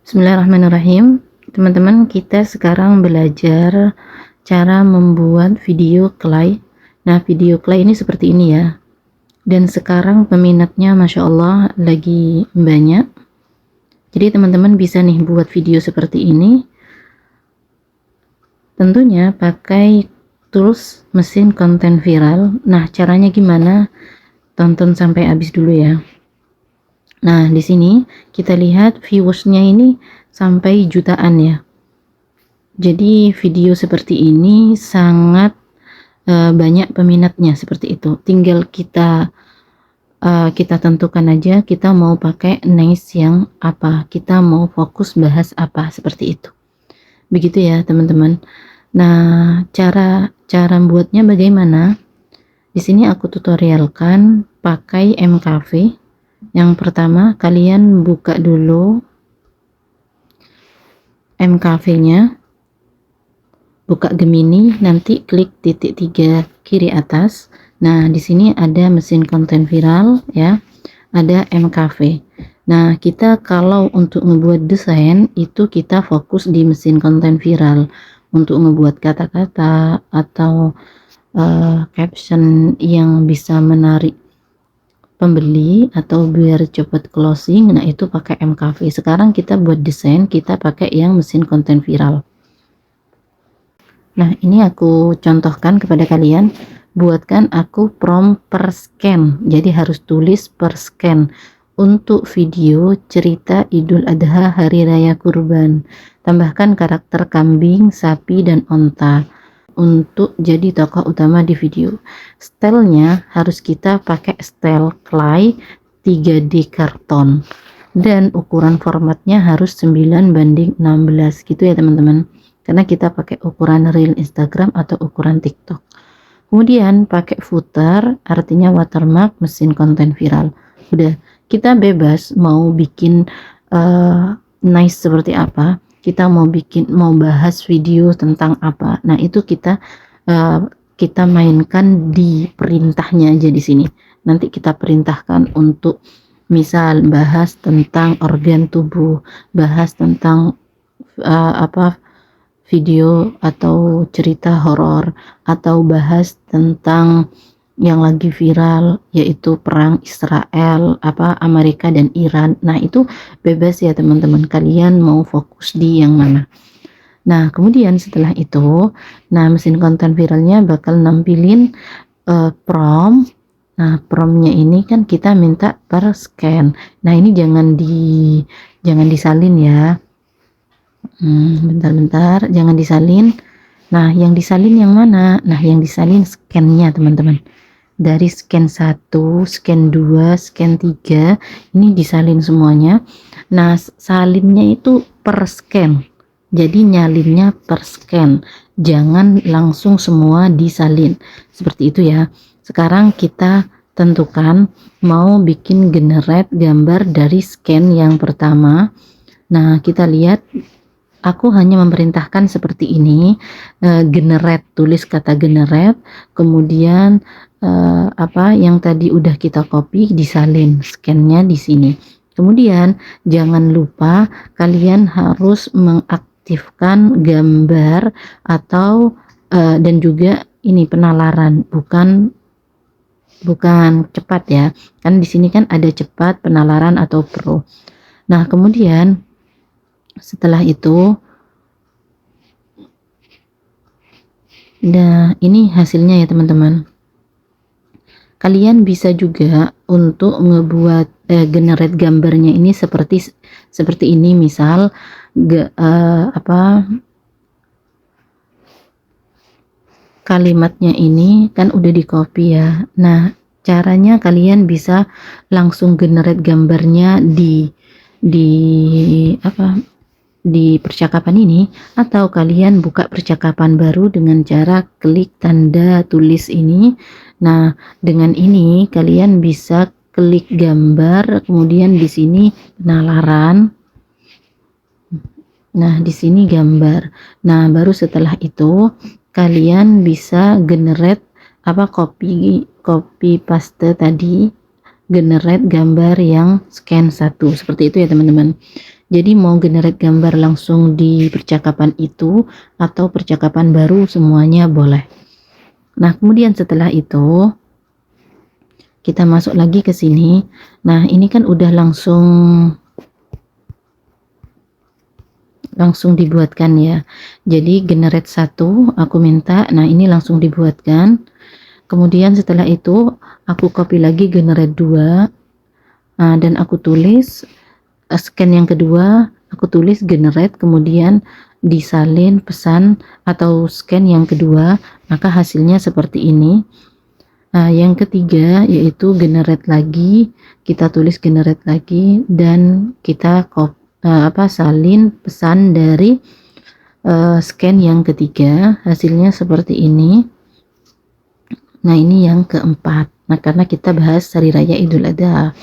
Bismillahirrahmanirrahim. Teman-teman, kita sekarang belajar cara membuat video clay. Nah, video clay ini seperti ini ya. Dan sekarang peminatnya Masya Allah lagi banyak. Jadi teman-teman bisa nih buat video seperti ini. Tentunya pakai tools mesin konten viral. Nah, caranya gimana? Tonton sampai habis dulu ya. Nah, di sini kita lihat viewersnya ini sampai jutaan ya. Jadi video seperti ini sangat banyak peminatnya seperti itu. Tinggal kita tentukan aja kita mau pakai niche yang apa, kita mau fokus bahas apa, seperti itu. Begitu ya teman-teman. Nah, cara buatnya bagaimana? Di sini aku tutorialkan pakai MKV. Yang pertama, kalian buka dulu MKV-nya, buka Gemini, nanti klik titik 3 kiri atas. Nah, di sini ada mesin konten viral ya, ada MKV. Nah, kita kalau untuk ngebuat desain itu kita fokus di mesin konten viral untuk ngebuat kata-kata atau caption yang bisa menarik pembeli atau biar cepat closing. Nah, itu pakai MKV. Sekarang kita buat desain, kita pakai yang mesin konten viral. Nah, ini aku contohkan kepada kalian. Buatkan aku prompt per scan, jadi harus tulis per scan. Untuk video cerita Idul Adha Hari Raya Kurban, tambahkan karakter kambing, sapi, dan onta untuk jadi tokoh utama di video. Stylenya harus kita pakai style clay 3D karton, dan ukuran formatnya harus 9:16 gitu ya teman-teman, karena kita pakai ukuran reel Instagram atau ukuran TikTok. Kemudian pakai footer, artinya watermark mesin konten viral. Udah, kita bebas mau bikin nice seperti apa, kita mau bahas video tentang apa. Nah, itu kita mainkan di perintahnya aja di sini. Nanti kita perintahkan untuk misal bahas tentang organ tubuh, bahas tentang video atau cerita horor, atau bahas tentang yang lagi viral yaitu perang Israel, Amerika dan Iran. Nah, itu bebas ya teman-teman, kalian mau fokus di yang mana. Nah, kemudian setelah itu, mesin konten viralnya bakal nampilin prompt. Nah, promptnya ini kan kita minta per scan. Nah, ini jangan disalin ya. Bentar, jangan disalin. Nah, yang disalin yang mana? Nah, yang disalin scan-nya teman-teman. Dari scan 1, scan 2, scan 3, ini disalin semuanya. Nah, salinnya itu per scan. Jadi nyalinnya per scan. Jangan langsung semua disalin. Seperti itu ya. Sekarang kita tentukan mau bikin generate gambar dari scan yang pertama. Nah, kita lihat aku hanya memerintahkan seperti ini, generate, tulis kata generate, kemudian yang tadi udah kita copy disalin, scan-nya di sini. Kemudian jangan lupa kalian harus mengaktifkan gambar atau dan juga ini penalaran, bukan cepat ya. Kan di sini kan ada cepat, penalaran atau pro. Nah, kemudian setelah itu, nah ini hasilnya ya teman-teman. Kalian bisa juga untuk ngebuat generate gambarnya ini seperti ini, misal kalimatnya ini kan udah di copy ya. Nah, caranya kalian bisa langsung generate gambarnya di percakapan ini, atau kalian buka percakapan baru dengan cara klik tanda tulis ini. Nah, dengan ini kalian bisa klik gambar, kemudian di sini penalaran. Nah, di sini gambar. Nah, baru setelah itu kalian bisa generate copy paste tadi, generate gambar yang scan 1, seperti itu ya teman-teman. Jadi mau generate gambar langsung di percakapan itu atau percakapan baru, semuanya boleh. Nah, kemudian setelah itu kita masuk lagi ke sini. Nah, ini kan udah langsung dibuatkan ya. Jadi generate satu aku minta. Nah, ini langsung dibuatkan. Kemudian setelah itu aku copy lagi generate 2. Nah, dan aku tulis scan yang kedua, aku tulis generate, kemudian disalin pesan atau scan yang kedua, maka hasilnya seperti ini. Nah, yang ketiga yaitu generate lagi, kita tulis generate lagi dan kita salin pesan dari scan yang ketiga, hasilnya seperti ini. Nah, ini yang keempat. Nah, karena kita bahas Hari Raya Idul Adha.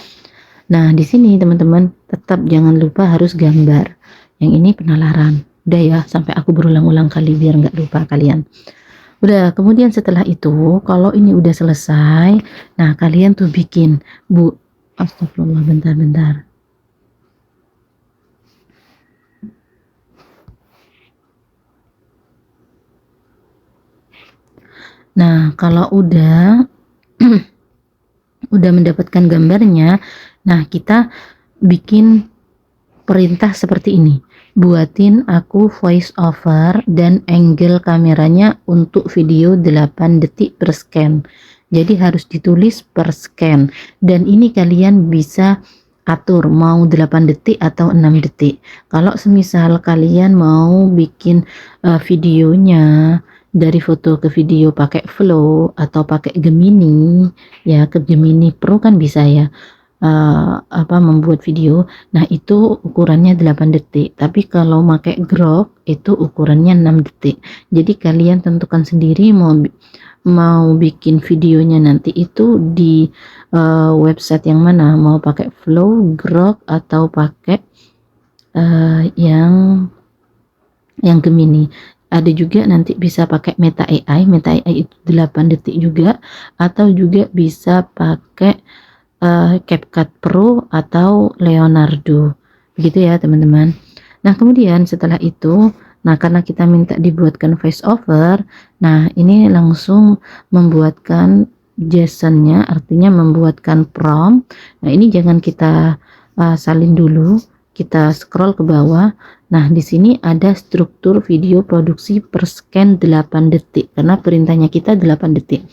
Nah, di sini teman-teman tetap jangan lupa harus gambar. Yang ini penalaran. Udah ya, sampai aku berulang-ulang kali biar nggak lupa kalian. Udah, kemudian setelah itu, kalau ini udah selesai, nah kalian tuh bikin, astagfirullah, bentar. Nah, kalau udah udah mendapatkan gambarnya, nah kita bikin perintah seperti ini. Buatin aku voice over dan angle kameranya untuk video 8 detik per scan. Jadi harus ditulis per scan. Dan ini kalian bisa atur mau 8 detik atau 6 detik. Kalau semisal kalian mau bikin videonya dari foto ke video pakai Flow atau pakai Gemini, ya ke Gemini Pro kan bisa ya. Membuat video. Nah, itu ukurannya 8 detik. Tapi kalau pakai Grok itu ukurannya 6 detik. Jadi kalian tentukan sendiri mau bikin videonya nanti itu di website yang mana, mau pakai Flow, Grok atau pakai yang Gemini. Ada juga nanti bisa pakai Meta AI itu 8 detik juga, atau juga bisa pakai CapCut Pro atau Leonardo, begitu ya teman-teman. Nah, kemudian setelah itu, nah karena kita minta dibuatkan voice over, nah ini langsung membuatkan JSON-nya, artinya membuatkan prompt. Nah, ini jangan kita salin dulu, kita scroll ke bawah. Nah, di sini ada struktur video produksi per scan 8 detik, karena perintahnya kita 8 detik.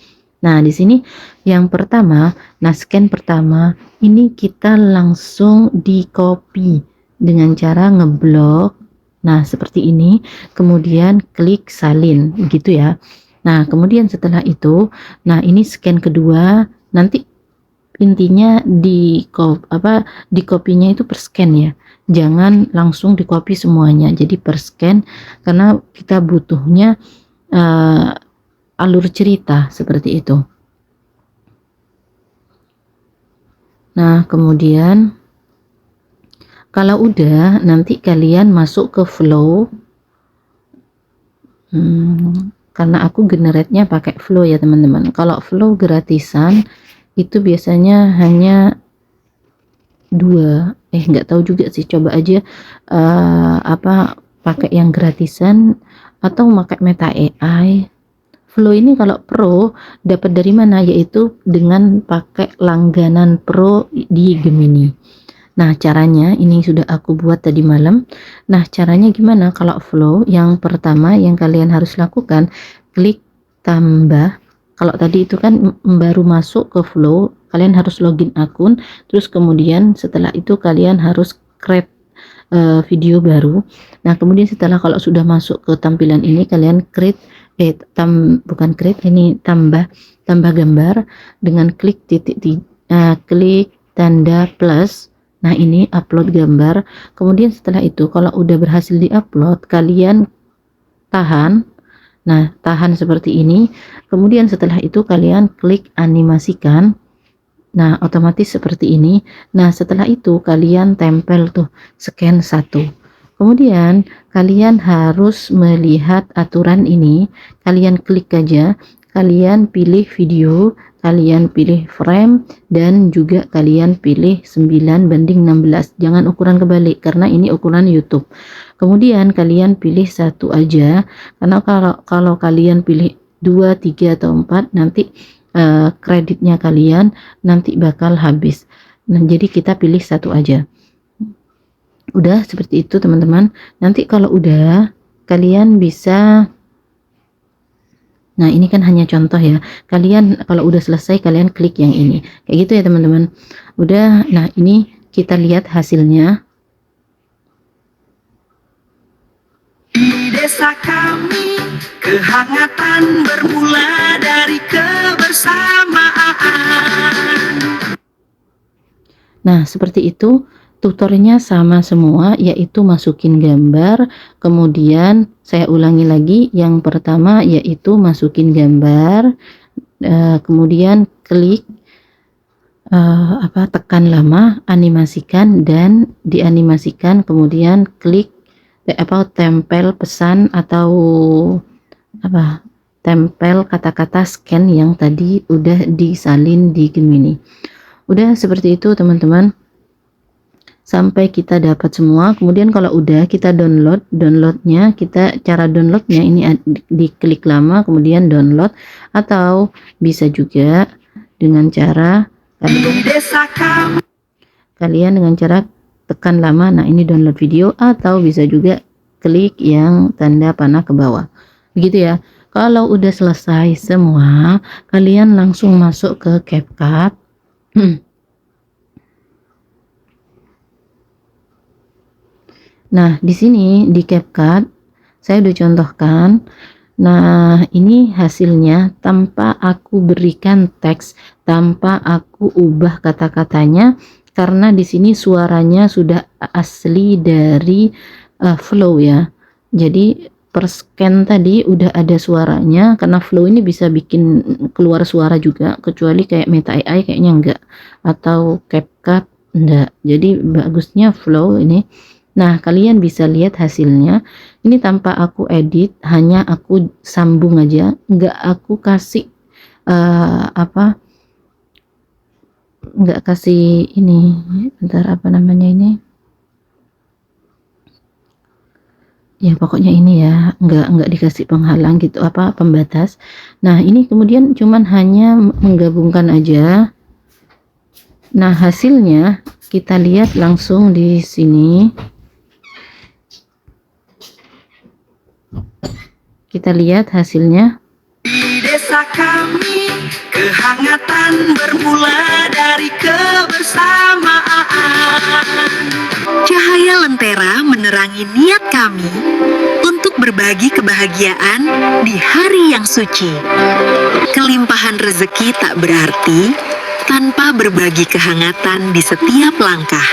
Nah, di sini yang pertama, nah scan pertama ini kita langsung di copy dengan cara ngeblok. Nah, seperti ini. Kemudian klik salin, gitu ya. Nah, kemudian setelah itu, nah ini scan kedua, nanti intinya di copy-nya itu per scan ya. Jangan langsung di copy semuanya. Jadi per scan, karena kita butuhnya alur cerita seperti itu. Nah, kemudian kalau udah, nanti kalian masuk ke Flow. Karena aku generate-nya pakai Flow ya teman-teman. Kalau Flow gratisan itu biasanya hanya 2, nggak tahu juga sih, coba aja pakai yang gratisan atau pakai Meta AI. Flow ini kalau Pro dapat dari mana? Yaitu dengan pakai langganan Pro di Gemini. Nah, caranya ini sudah aku buat tadi malam. Nah, caranya gimana? Kalau Flow, yang pertama yang kalian harus lakukan, klik tambah. Kalau tadi itu kan baru masuk ke Flow, kalian harus login akun, terus kemudian setelah itu kalian harus create video baru. Nah, kemudian setelah kalau sudah masuk ke tampilan ini, kalian create ini tambah gambar dengan klik klik tanda plus. Nah, ini upload gambar. Kemudian setelah itu kalau udah berhasil diupload, kalian tahan. Nah, tahan seperti ini. Kemudian setelah itu kalian klik animasikan. Nah, otomatis seperti ini. Nah, setelah itu kalian tempel tuh scan 1. Kemudian kalian harus melihat aturan ini. Kalian klik aja, kalian pilih video, kalian pilih frame, dan juga kalian pilih 9:16. Jangan ukuran kebalik karena ini ukuran YouTube. Kemudian kalian pilih satu aja, karena kalau kalian pilih 2, 3 atau 4 nanti kreditnya kalian nanti bakal habis. Nah, jadi kita pilih satu aja. Udah seperti itu teman-teman. Nanti kalau udah kalian bisa, nah ini kan hanya contoh ya, kalian kalau udah selesai kalian klik yang ini kayak gitu ya teman-teman. Udah, nah ini kita lihat hasilnya. Di desa kami, kehangatan bermula dari kebersamaan. Nah seperti itu, tutorialnya sama semua, yaitu masukin gambar. Kemudian saya ulangi lagi, yang pertama yaitu masukin gambar, kemudian klik tekan lama, animasikan, dan dianimasikan, kemudian klik tempel pesan atau tempel kata-kata scan yang tadi udah disalin di Gemini. Udah seperti itu teman-teman, sampai kita dapat semua. Kemudian kalau udah kita downloadnya, kita cara downloadnya ini diklik lama kemudian download, atau bisa juga dengan cara kalian dengan cara tekan lama, nah ini download video, atau bisa juga klik yang tanda panah ke bawah begitu ya. Kalau udah selesai semua, kalian langsung masuk ke CapCut. Nah di sini di CapCut saya udah contohkan. Nah ini hasilnya tanpa aku berikan teks, tanpa aku ubah kata-katanya, karena di sini suaranya sudah asli dari Flow ya. Jadi per scan tadi udah ada suaranya, karena Flow ini bisa bikin keluar suara juga, kecuali kayak Meta AI kayaknya enggak, atau CapCut enggak. Jadi bagusnya Flow ini. Nah kalian bisa lihat hasilnya ini tanpa aku edit, hanya aku sambung aja, enggak aku kasih enggak kasih ini, bentar apa namanya ini ya, pokoknya ini ya, enggak dikasih penghalang gitu, pembatas. Nah ini kemudian cuman hanya menggabungkan aja. Nah hasilnya kita lihat langsung di sini. Kita lihat hasilnya. Di desa kami, kehangatan bermula dari kebersamaan. Cahaya lentera menerangi niat kami untuk berbagi kebahagiaan di hari yang suci. Kelimpahan rezeki tak berarti tanpa berbagi kehangatan di setiap langkah.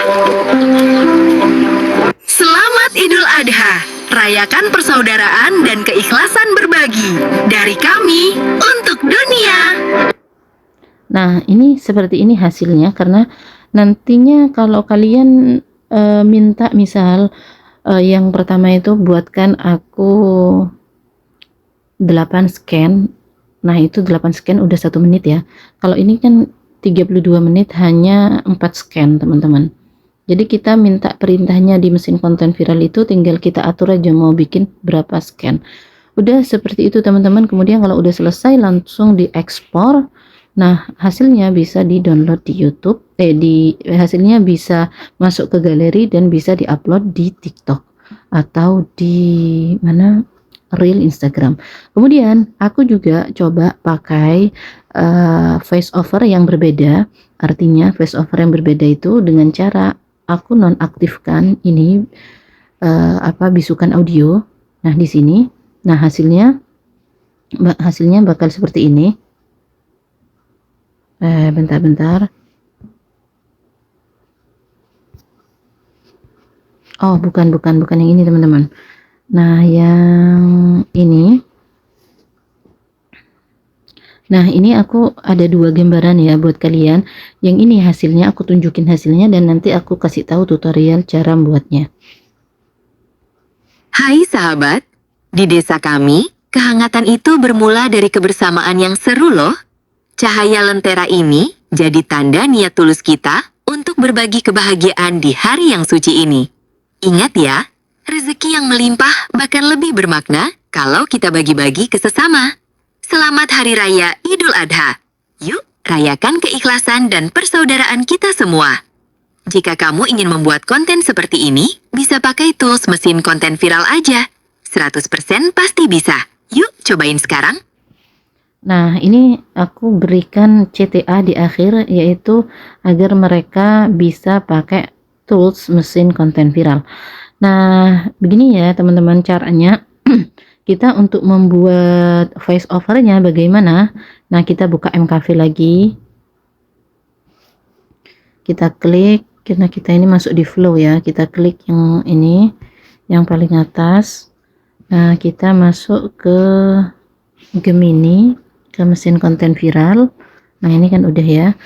Selamat Idul Adha. Rayakan persaudaraan dan keikhlasan berbagi dari kami untuk dunia. Nah, ini seperti ini hasilnya, karena nantinya kalau kalian minta misal yang pertama itu buatkan aku 8 scan. Nah, itu 8 scan udah 1 menit ya. Kalau ini kan 32 menit hanya 4 scan, teman-teman. Jadi kita minta perintahnya di mesin konten viral itu tinggal kita atur aja mau bikin berapa scan. Udah seperti itu teman-teman. Kemudian kalau udah selesai langsung diekspor. Nah hasilnya bisa di download di YouTube, hasilnya bisa masuk ke galeri dan bisa diupload di TikTok atau di mana, Reel Instagram. Kemudian aku juga coba pakai voice over yang berbeda. Artinya voice over yang berbeda itu dengan cara aku nonaktifkan ini bisukan audio. Nah di sini, nah hasilnya bakal seperti ini. Bentar. Oh bukan yang ini teman-teman. Nah yang ini. Nah ini aku ada 2 gambaran ya buat kalian. Yang ini hasilnya, aku tunjukin hasilnya dan nanti aku kasih tahu tutorial cara membuatnya. Hai sahabat, di desa kami, kehangatan itu bermula dari kebersamaan yang seru loh. Cahaya lentera ini jadi tanda niat tulus kita untuk berbagi kebahagiaan di hari yang suci ini. Ingat ya, rezeki yang melimpah bahkan lebih bermakna kalau kita bagi-bagi ke sesama. Selamat Hari Raya Idul Adha. Yuk, rayakan keikhlasan dan persaudaraan kita semua. Jika kamu ingin membuat konten seperti ini, bisa pakai tools mesin konten viral aja. 100% pasti bisa. Yuk, cobain sekarang. Nah, ini aku berikan CTA di akhir, yaitu agar mereka bisa pakai tools mesin konten viral. Nah, begini ya teman-teman caranya. Kita untuk membuat voice overnya bagaimana? Nah, kita buka MKV lagi. Kita klik, karena kita ini masuk di flow ya. Kita klik yang ini, yang paling atas. Nah, kita masuk ke Gemini, ke mesin konten viral. Nah, ini kan udah ya.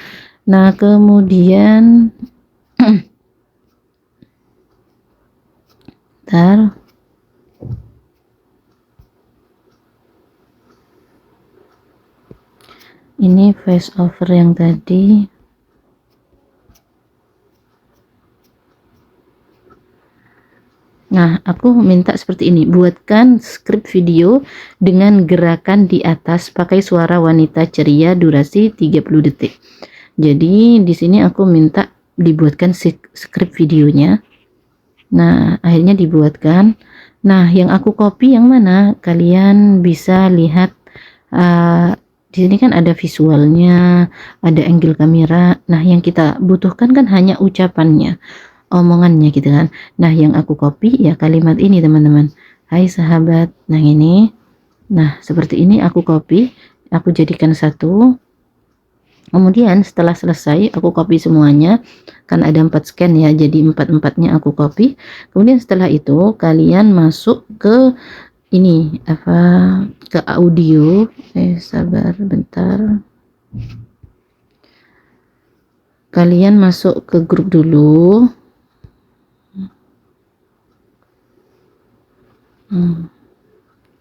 Nah, kemudian ntar ini voice over yang tadi. Nah, aku minta seperti ini, buatkan skrip video dengan gerakan di atas pakai suara wanita ceria durasi 30 detik. Jadi di sini aku minta dibuatkan skrip videonya. Nah, akhirnya dibuatkan. Nah, yang aku copy yang mana? Kalian bisa lihat di sini kan ada visualnya, ada angle kamera. Nah, yang kita butuhkan kan hanya ucapannya, omongannya gitu kan. Nah, yang aku copy ya kalimat ini teman-teman. Hai sahabat. Nah, ini. Nah, seperti ini aku copy, aku jadikan satu. Kemudian setelah selesai aku copy semuanya, kan ada 4 scan ya, jadi 4-4-nya aku copy. Kemudian setelah itu kalian masuk ke ini ke audio. Sabar bentar. Kalian masuk ke grup dulu.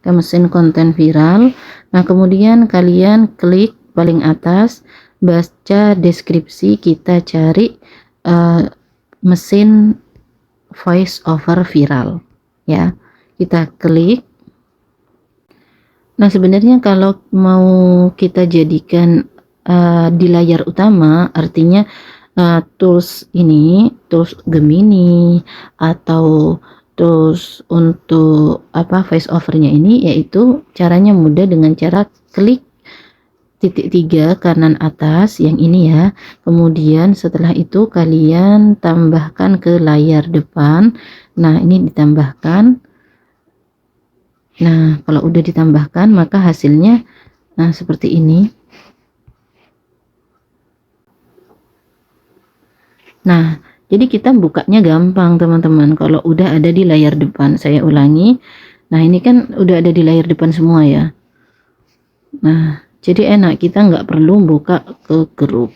Ke mesin konten viral. Nah, kemudian kalian klik paling atas, baca deskripsi, kita cari mesin voice over viral ya, kita klik. Nah, sebenarnya kalau mau kita jadikan di layar utama, artinya tools ini, tools Gemini atau tools untuk voice overnya ini, yaitu caranya mudah dengan cara klik titik 3 kanan atas yang ini ya. Kemudian setelah itu kalian tambahkan ke layar depan. Nah, ini ditambahkan. Nah, kalau udah ditambahkan maka hasilnya seperti ini. Nah, jadi kita bukanya gampang teman-teman kalau udah ada di layar depan. Saya ulangi. Nah, ini kan udah ada di layar depan semua ya. Nah, jadi enak, kita nggak perlu buka ke grup.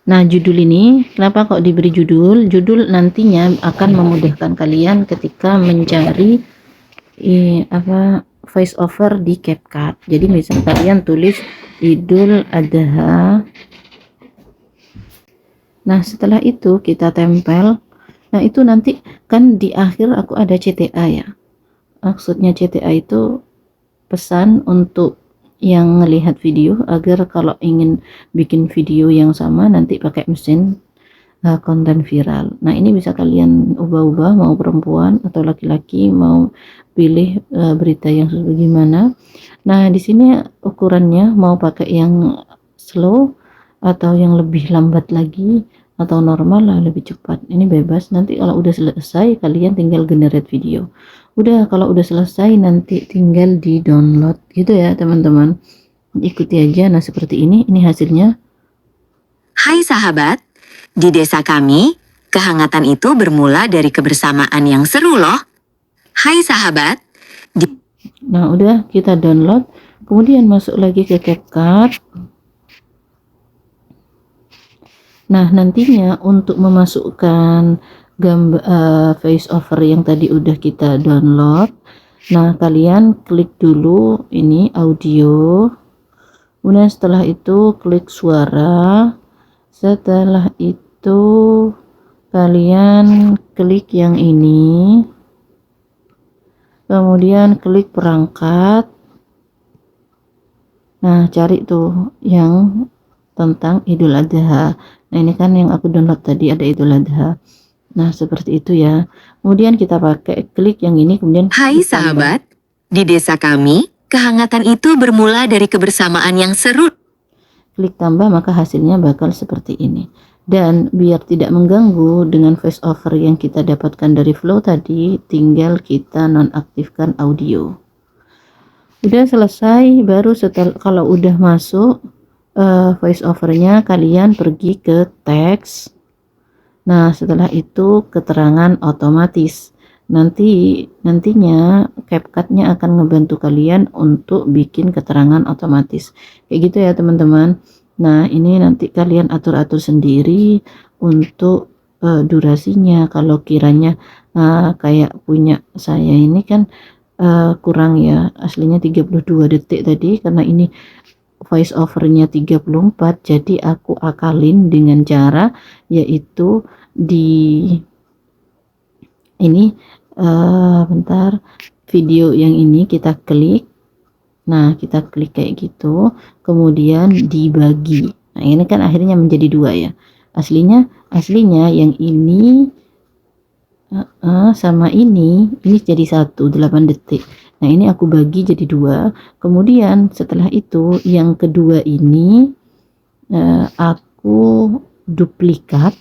Nah, judul ini kenapa kok diberi judul? Judul nantinya akan memudahkan kalian ketika mencari voice over di CapCut. Jadi misal kalian tulis Idul Adha. Nah, setelah itu kita tempel. Nah, itu nanti kan di akhir aku ada CTA ya. Maksudnya CTA itu pesan untuk yang melihat video agar kalau ingin bikin video yang sama nanti pakai mesin konten viral. Nah, ini bisa kalian ubah-ubah, mau perempuan atau laki-laki, mau pilih berita yang bagaimana. Nah, di sini ukurannya mau pakai yang slow atau yang lebih lambat lagi atau normal lah, lebih cepat. Ini bebas. Nanti kalau udah selesai kalian tinggal generate video. Udah, kalau udah selesai nanti tinggal di download gitu ya teman-teman. Ikuti aja. Nah, seperti ini hasilnya. Hai sahabat, di desa kami, kehangatan itu bermula dari kebersamaan yang seru loh. Hai sahabat, Nah, udah kita download, kemudian masuk lagi ke CapCut. Nah, nantinya untuk memasukkan gambar voice over yang tadi udah kita download, Nah, kalian klik dulu ini audio, kemudian setelah itu klik suara, setelah itu kalian klik yang ini, kemudian klik perangkat. Nah, cari tuh yang tentang Idul Adha. Nah, ini kan yang aku download tadi ada Idul Adha. Nah, seperti itu ya. Kemudian kita pakai klik yang ini, kemudian Hai klik tambah. sahabat, di desa kami, kehangatan itu bermula dari kebersamaan yang seru. Klik tambah, maka hasilnya bakal seperti ini. Dan biar tidak mengganggu dengan voice over yang kita dapatkan dari Flow tadi, tinggal kita nonaktifkan audio. Udah selesai, baru setelah kalau udah masuk voice overnya, kalian pergi ke teks. Nah, setelah itu keterangan otomatis. Nantinya CapCut-nya akan ngebantu kalian untuk bikin keterangan otomatis. Kayak gitu ya, teman-teman. Nah, ini nanti kalian atur-atur sendiri untuk durasinya. Kalau kiranya kayak punya saya ini kan kurang ya, aslinya 32 detik tadi, karena ini voice overnya 34, jadi aku akalin dengan cara yaitu di ini bentar, video yang ini kita klik. Nah, kita klik kayak gitu, kemudian dibagi. Nah, ini kan akhirnya menjadi dua ya. Aslinya yang ini sama ini jadi 8 detik. Nah, ini aku bagi jadi dua. Kemudian setelah itu yang kedua ini aku duplikat,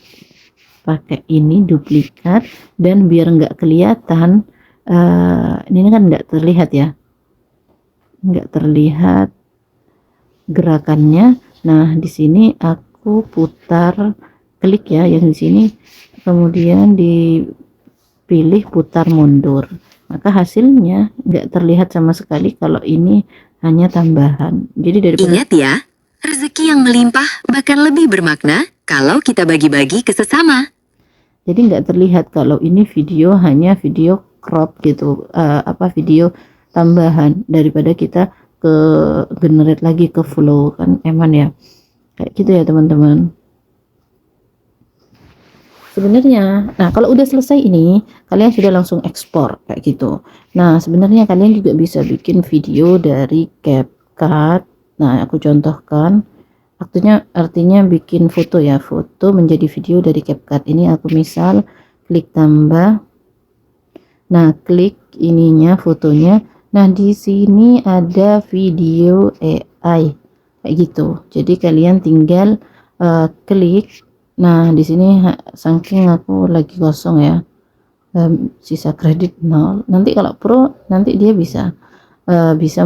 pakai ini duplikat, dan biar nggak kelihatan ini kan nggak terlihat ya, nggak terlihat gerakannya. Nah, di sini aku putar, klik ya yang di sini, kemudian dipilih putar mundur, maka hasilnya nggak terlihat sama sekali kalau ini hanya tambahan. Jadi daripada Ingat ya, rezeki yang melimpah bahkan lebih bermakna kalau kita bagi-bagi ke sesama. jadi nggak terlihat kalau ini video hanya video crop gitu, video tambahan, daripada kita ke generate lagi ke Flow kan eman ya, kayak gitu ya teman-teman. Sebenarnya, nah kalau udah selesai ini, kalian sudah langsung ekspor kayak gitu. Nah, sebenarnya kalian juga bisa bikin video dari CapCut. Nah, aku contohkan. Artinya bikin foto ya, foto menjadi video dari CapCut. Ini aku misal klik tambah. Nah, klik ininya, fotonya. Nah, di sini ada video AI kayak gitu. Jadi kalian tinggal klik. Nah, di sini saking aku lagi kosong ya, sisa kredit 0. Nanti kalau pro, nanti dia bisa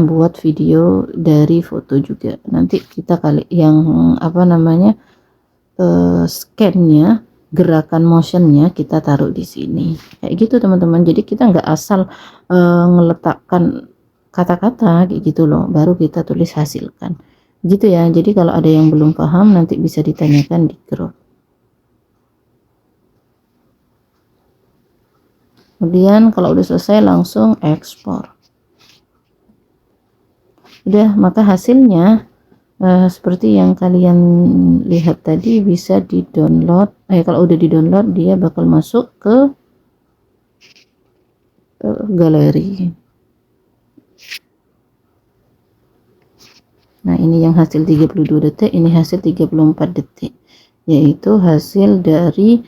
buat video dari foto juga. Nanti kita kali yang scan-nya, gerakan motionnya kita taruh di sini kayak gitu teman-teman. Jadi kita nggak asal ngeletakkan kata-kata kayak gitu loh, baru kita tulis hasilkan gitu ya. Jadi kalau ada yang belum paham nanti bisa ditanyakan di grup. Kemudian kalau udah selesai langsung ekspor. Udah, maka hasilnya seperti yang kalian lihat tadi, bisa di download. Kalau udah di download dia bakal masuk ke galeri. Nah, ini yang hasil 32 detik, ini hasil 34 detik, yaitu hasil dari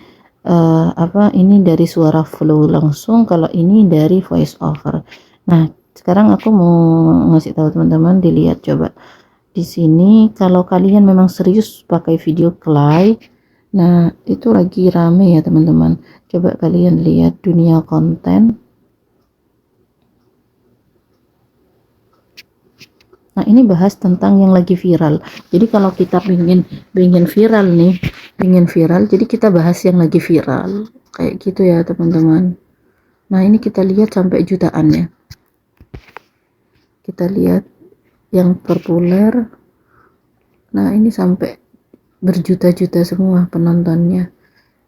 ini dari suara Flow langsung, kalau ini dari voice over. Nah, sekarang aku mau ngasih tahu teman-teman, dilihat coba di sini. Kalau kalian memang serius pakai video clay, nah itu lagi rame ya teman-teman. Coba kalian lihat dunia konten. Nah, ini bahas tentang yang lagi viral. Jadi kalau kita pengen viral nih, jadi kita bahas yang lagi viral kayak gitu ya teman-teman. Nah, ini kita lihat sampai jutaan ya. Kita lihat yang populer. Nah, ini sampai berjuta-juta semua penontonnya.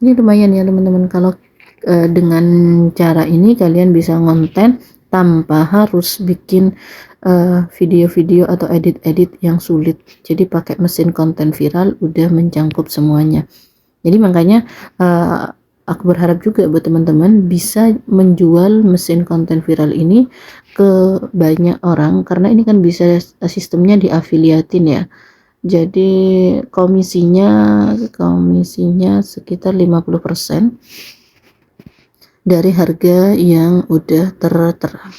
Ini lumayan ya teman-teman. Kalau dengan cara ini kalian bisa ngonten tanpa harus bikin video-video atau edit-edit yang sulit. Jadi pakai mesin konten viral udah mencangkup semuanya. Jadi makanya aku berharap juga buat teman-teman bisa menjual mesin konten viral ini ke banyak orang, karena ini kan bisa sistemnya diafiliatin ya. Jadi komisinya sekitar 50% dari harga yang udah tertera.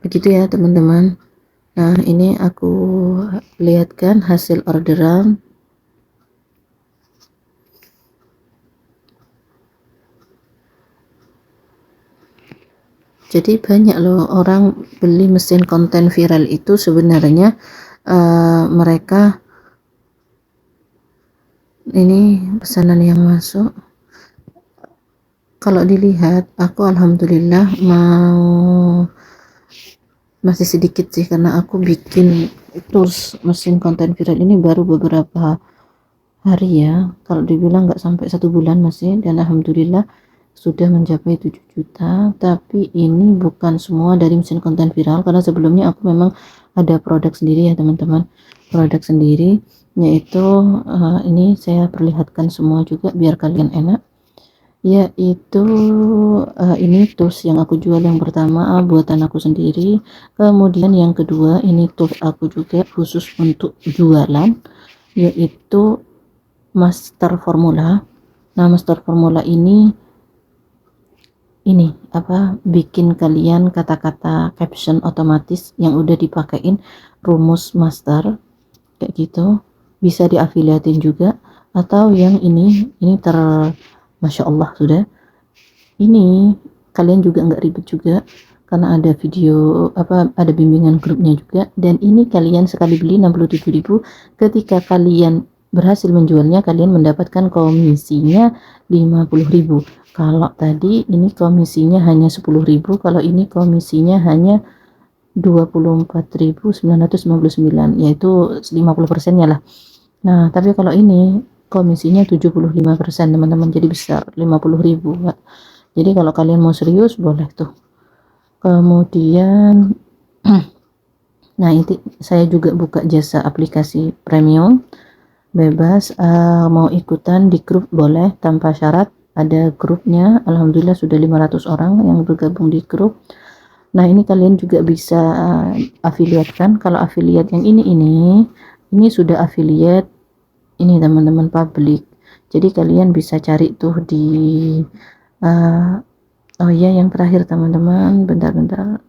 Begitu ya teman-teman. Nah, ini aku lihatkan hasil orderan. Jadi banyak loh orang beli mesin konten viral itu sebenarnya mereka ini pesanan yang masuk. Kalau dilihat aku alhamdulillah masih sedikit sih, karena aku bikin tools mesin konten viral ini baru beberapa hari ya. Kalau dibilang nggak sampai 1 bulan masih, dan alhamdulillah sudah mencapai 7 juta. Tapi ini bukan semua dari mesin konten viral, karena sebelumnya aku memang ada produk sendiri ya teman-teman, produk sendiri, yaitu ini saya perlihatkan semua juga biar kalian enak, yaitu ini tools yang aku jual. Yang pertama buatan aku sendiri, kemudian yang kedua ini tools aku juga khusus untuk jualan, yaitu master formula. Nah, master formula ini bikin kalian kata-kata caption otomatis yang udah dipakein rumus master kayak gitu, bisa diafiliatin juga. Atau yang ini Masya Allah, sudah ini kalian juga nggak ribet juga, karena ada video ada bimbingan grupnya juga. Dan ini kalian sekali beli 67.000, ketika kalian berhasil menjualnya kalian mendapatkan komisinya 50.000. Kalau tadi ini komisinya hanya 10.000, kalau ini komisinya hanya 24.999, yaitu 50%-nya lah. Nah, tapi kalau ini komisinya 75% teman-teman, jadi besar 50.000. Jadi kalau kalian mau serius boleh tuh. Kemudian nah, itu saya juga buka jasa aplikasi premium, bebas. Mau ikutan di grup boleh tanpa syarat, ada grupnya. Alhamdulillah sudah 500 orang yang bergabung di grup. Nah, ini kalian juga bisa afiliatkan. Kalau afiliat yang ini sudah afiliat ini teman-teman, publik. Jadi kalian bisa cari tuh di oh ya, yang terakhir teman-teman, bentar.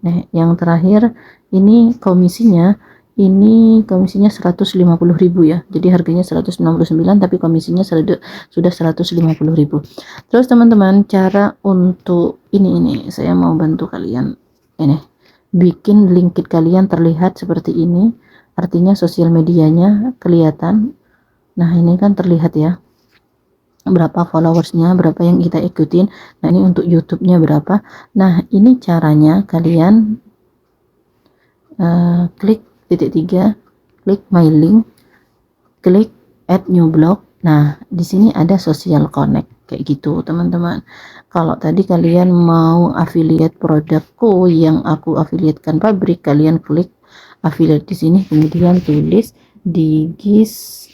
Nah, yang terakhir ini komisinya 150.000 ya. Jadi harganya 199, tapi komisinya sudah 150.000. Terus teman-teman, cara untuk ini saya mau bantu kalian ini, bikin link kalian terlihat seperti ini, artinya sosial medianya kelihatan. Nah, ini kan terlihat ya berapa followersnya, berapa yang kita ikutin. Nah, ini untuk YouTube-nya berapa. Nah, ini caranya kalian klik titik 3, klik my link, klik add new blog. Nah, di sini ada social connect kayak gitu teman-teman. Kalau tadi kalian mau affiliate produkku yang aku affiliatekan pabrik, kalian klik affiliate di sini, kemudian tulis Digis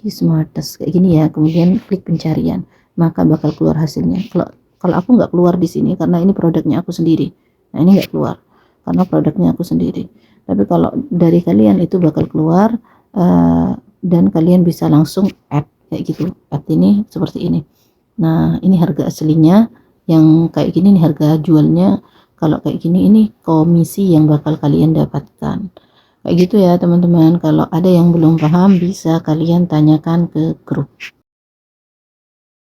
Smartest kayak gini ya, kemudian klik pencarian, maka bakal keluar hasilnya. Kalau aku nggak keluar di sini karena ini produknya aku sendiri. Nah, ini nggak keluar karena produknya aku sendiri. Tapi kalau dari kalian itu bakal keluar, dan kalian bisa langsung add kayak gitu. Add ini seperti ini. Nah, ini harga aslinya, yang kayak gini nih harga jualnya. Kalau kayak gini ini komisi yang bakal kalian dapatkan. Kayak gitu ya teman-teman. Kalau ada yang belum paham bisa kalian tanyakan ke grup.